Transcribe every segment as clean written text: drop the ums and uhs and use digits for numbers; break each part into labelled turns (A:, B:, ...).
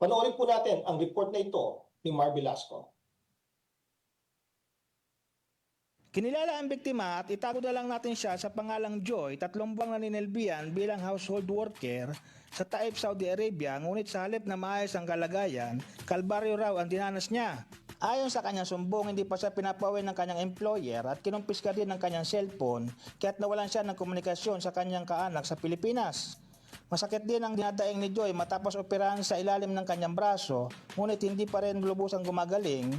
A: Panoorin po natin ang report na ito ni Mar Velasco.
B: Kinilala ang biktima at itago na lang natin siya sa pangalang Joy, 3 buwang naninilbihan bilang household worker sa Taif, Saudi Arabia, ngunit sa halip na maayos ang kalagayan, kalbaryo raw ang dinanas niya. Ayon sa kanyang sumbong, hindi pa siya pinapauwi ng kanyang employer at kinumpiska din ng kanyang cellphone kaya't nawalan siya ng komunikasyon sa kanyang kaanak sa Pilipinas. Masakit din ang dinadaing ni Joy matapos operahan sa ilalim ng kanyang braso, ngunit hindi pa rin lubusang gumagaling,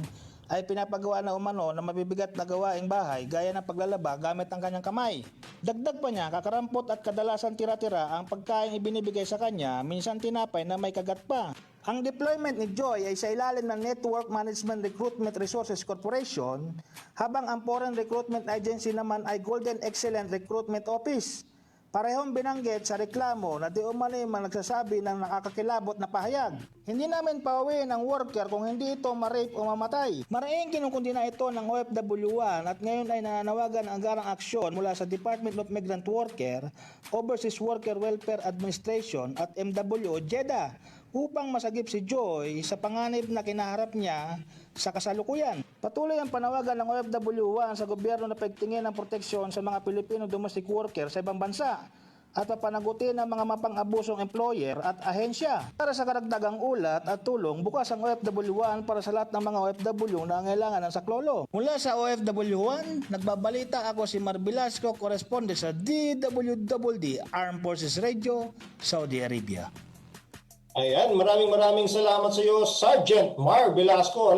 B: ay pinapagawa na umano na mabibigat na gawaing bahay gaya ng paglalaba gamit ang kanyang kamay. Dagdag pa niya, kakarampot at kadalasan tira-tira ang pagkain ibinibigay sa kanya, minsan tinapay na may kagat pa. Ang deployment ni Joy ay sa ilalim ng Network Management Recruitment Resources Corporation, habang ang Foreign Recruitment Agency naman ay Golden Excellent Recruitment Office. Parehong binanggit sa reklamo na di umano'y nagsasabi ng nakakakilabot na pahayag. Hindi namin pauwiin ang worker kung hindi ito ma-rape o mamatay. Maraming kinukundi na ito ng OFW1 at ngayon ay nananawagan ang agarang aksyon mula sa Department of Migrant Worker, Overseas Worker Welfare Administration at MWO Jeddah upang masagip si Joy sa panganib na kinaharap niya sa kasalukuyan. Patuloy ang panawagan ng OFW1 sa gobyerno na pagtingin ng proteksyon sa mga Pilipino domestic worker sa ibang bansa at papanagutin ang mga mapang-abusong employer at ahensya. Para sa karagdagang ulat at tulong, bukas ang OFW1 para sa lahat ng mga OFW na angailangan ng saklolo. Mula sa OFW1, nagbabalita ako si Mar Velasco, correspondent sa DWWD Armed Forces Radio, Saudi Arabia.
A: Ayan, maraming salamat sa iyo, Sergeant Mar Velasco.